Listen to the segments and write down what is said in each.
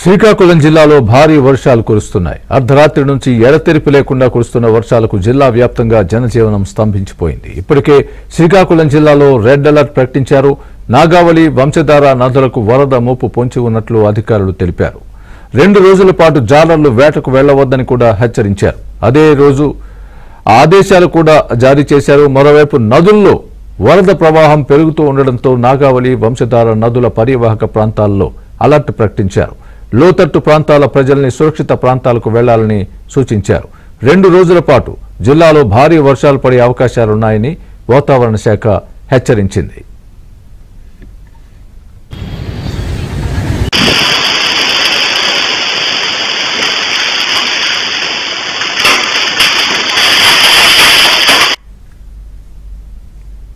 శ్రీకాకుళం జిల్లాలో భారీ వర్షాలు కురుస్తున్నాయి. అర్ధరాత్రి నుంచి ఎడతెరిపి లేకుండా కురుస్తున్న వర్షాలకు జిల్లా వ్యాప్తంగా జనజీవనం స్తంభించిపోయింది. ఇప్పటికే శ్రీకాకుళం జిల్లాలో రెడ్ అలర్ట్ ప్రకటించారు. నాగావళి, వంశధార నదులకు వరద ముప్పు పొంచి ఉన్నట్లు అధికారులు తెలిపారు. 2 రోజుల పాటు జాలర్లు వేటకు వెళ్లవద్దని కూడా హెచ్చరించారు. అదే రోజు ఆదేశాలు కూడా జారీ చేశారు. మరోవైపు నదుల్లో వరద ప్రవాహం పెరుగుతూ ఉండడంతో నాగావళి, వంశధార నదుల పరివాహక ప్రాంతాల్లో అలర్ట్ ప్రకటించారు. లోతట్టు ప్రాంతాల ప్రజల్ని సురక్షిత ప్రాంతాలకు వెళ్లాలని సూచించారు. 2 రోజుల పాటు జిల్లాలో భారీ వర్షాలు పడే అవకాశాలున్నాయని వాతావరణ శాఖ హెచ్చరించింది.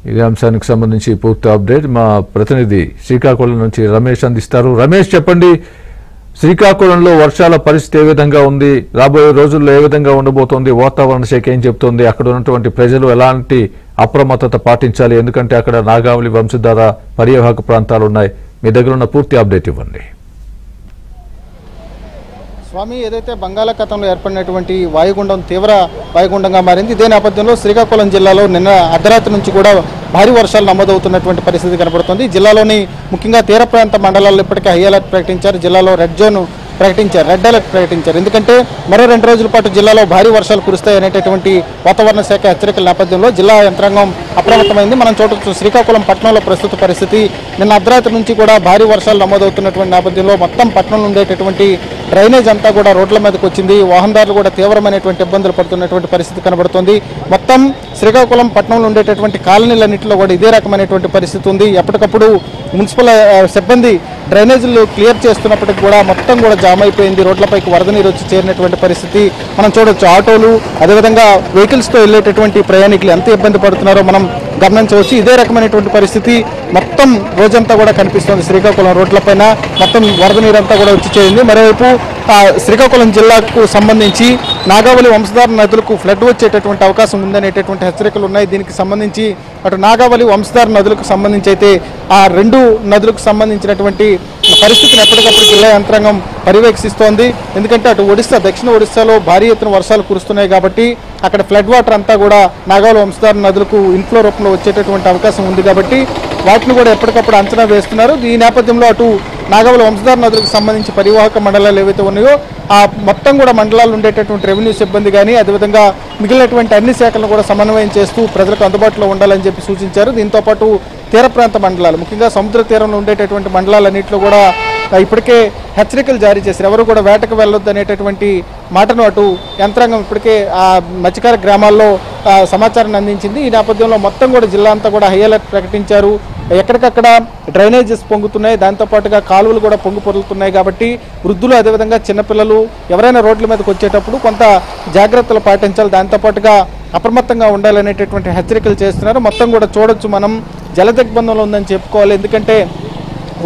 ఇదే అంశానికి సంబంధించి పూర్తి అప్డేట్ మా ప్రతినిధి శ్రీకాకుళం నుంచి రమేష్ అందిస్తారు. రమేష్, చెప్పండి, శ్రీకాకుళంలో వర్షాల పరిస్థితి ఏ విధంగా ఉంది? రాబోయే రోజుల్లో ఏ విధంగా ఉండబోతోంది? వాతావరణ శాఖ ఏం చెప్తోంది? అక్కడ ఉన్నటువంటి ప్రజలు ఎలాంటి అప్రమత్తత పాటించాలి? ఎందుకంటే అక్కడ నాగావళి, వంశధార పరివాహక ప్రాంతాలు ఉన్నాయి. మీ దగ్గర ఉన్న పూర్తి అప్డేట్ ఇవ్వండి. స్వామి, ఏదైతే బంగాళాఖాతంలో ఏర్పడినటువంటి వాయుగుండం తీవ్ర వాయుగుండంగా మారింది. ఇదే నేపథ్యంలో శ్రీకాకుళం జిల్లాలో నిన్న అర్ధరాత్రి నుంచి కూడా భారీ వర్షాలు నమోదవుతున్నటువంటి పరిస్థితి కనబడుతుంది. జిల్లాలోని ముఖ్యంగా తీర ప్రాంత మండలాల్లో ఇప్పటికే హై అలర్ట్ ప్రకటించారు. జిల్లాలో రెడ్ అలర్ట్ ప్రకటించారు. ఎందుకంటే మరో 2 రోజుల పాటు జిల్లాలో భారీ వర్షాలు కురుస్తాయనేటటువంటి వాతావరణ శాఖ హెచ్చరికల నేపథ్యంలో జిల్లా యంత్రాంగం అప్రమత్తమైంది. మనం చూడొచ్చు శ్రీకాకుళం పట్టణంలో ప్రస్తుత పరిస్థితి. నిన్న అర్ధరాత్రి నుంచి కూడా భారీ వర్షాలు నమోదవుతున్నటువంటి నేపథ్యంలో మొత్తం పట్టణంలో ఉండేటటువంటి డ్రైనేజ్ అంతా కూడా రోడ్ల మీదకి వచ్చింది. వాహనదారులు కూడా తీవ్రమైనటువంటి ఇబ్బందులు పడుతున్నటువంటి పరిస్థితి కనబడుతుంది. మొత్తం శ్రీకాకుళం పట్టణంలో ఉండేటటువంటి కాలనీలన్నింటిలో కూడా ఇదే రకమైనటువంటి పరిస్థితి ఉంది. ఎప్పటికప్పుడు మున్సిపల్ సిబ్బంది డ్రైనేజీలు క్లియర్ చేస్తున్నప్పటికీ కూడా మొత్తం కూడా జామ్ అయిపోయింది. రోడ్లపైకి వరద నీరు వచ్చి చేరినటువంటి పరిస్థితి మనం చూడొచ్చు. ఆటోలు, అదేవిధంగా వెహికల్స్తో వెళ్ళేటటువంటి ప్రయాణికులు ఎంత ఇబ్బంది పడుతున్నారో మనం గమనించవచ్చు. ఇదే రకమైనటువంటి పరిస్థితి మొత్తం రోజంతా కూడా కనిపిస్తుంది. శ్రీకాకుళం రోడ్లపైన మొత్తం వరద నీరంతా కూడా వచ్చి చేరింది. మరోవైపు శ్రీకాకుళం జిల్లాకు సంబంధించి నాగావళి, వంశధార నదులకు ఫ్లడ్ వచ్చేటటువంటి అవకాశం ఉందనేటటువంటి హెచ్చరికలు ఉన్నాయి. దీనికి సంబంధించి అటు నాగావళి, వంశధార నదులకు సంబంధించి అయితే ఆ 2 నదులకు సంబంధించినటువంటి పరిస్థితిని ఎప్పటికప్పుడు జిల్లా యంత్రాంగం పర్యవేక్షిస్తోంది. ఎందుకంటే అటు ఒడిశా, దక్షిణ ఒడిశాలో భారీ ఎత్తున వర్షాలు కురుస్తున్నాయి కాబట్టి అక్కడ ఫ్లడ్ వాటర్ అంతా కూడా నాగావళి, వంశధార నదులకు ఇన్ఫ్లో రూపంలో వచ్చేటటువంటి అవకాశం ఉంది కాబట్టి వాటిని కూడా ఎప్పటికప్పుడు అంచనా వేస్తున్నారు. ఈ నేపథ్యంలో అటు నాగావళి, వంశధార నదులకు సంబంధించి పరివాహక మండలాలు ఏవైతే ఉన్నాయో ఆ మొత్తం కూడా మండలాలు ఉండేటటువంటి రెవెన్యూ సిబ్బంది కానీ అదేవిధంగా మిగిలినటువంటి అన్ని శాఖలను కూడా సమన్వయం చేస్తూ ప్రజలకు అందుబాటులో ఉండాలని చెప్పి సూచించారు. దీంతోపాటు తీర ప్రాంత మండలాలు, ముఖ్యంగా సముద్ర తీరంలో ఉండేటటువంటి మండలాలన్నింటిలో కూడా ఇప్పటికే హెచ్చరికలు జారీ చేశారు. ఎవరు కూడా వేటకు వెళ్ళొద్దు అనేటటువంటి మాటను అటు యంత్రాంగం ఇప్పటికే ఆ మత్స్యకార గ్రామాల్లో సమాచారాన్ని అందించింది. ఈ నేపథ్యంలో మొత్తం కూడా జిల్లా అంతా కూడా హై అలర్ట్ ప్రకటించారు. ఎక్కడికక్కడ డ్రైనేజెస్ పొంగుతున్నాయి, దాంతోపాటుగా కాలువలు కూడా పొంగు పొరులుతున్నాయి కాబట్టి వృద్ధులు, అదేవిధంగా చిన్నపిల్లలు ఎవరైనా రోడ్ల మీదకి వచ్చేటప్పుడు కొంత జాగ్రత్తలు పాటించాలి, దాంతోపాటుగా అప్రమత్తంగా ఉండాలనేటటువంటి హెచ్చరికలు చేస్తున్నారు. మొత్తం కూడా చూడొచ్చు, మనం జలదిగ్బంధంలో ఉందని చెప్పుకోవాలి. ఎందుకంటే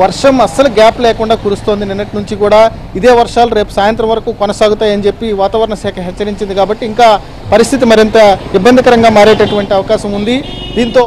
వర్షం అస్సలు గ్యాప్ లేకుండా కురుస్తోంది. నిన్నటి నుంచి కూడా ఇదే వర్షాలు రేపు సాయంత్రం వరకు కొనసాగుతాయని చెప్పి వాతావరణ శాఖ హెచ్చరించింది కాబట్టి ఇంకా పరిస్థితి మరింత ఇబ్బందికరంగా మారేటటువంటి అవకాశం ఉంది. దీంతో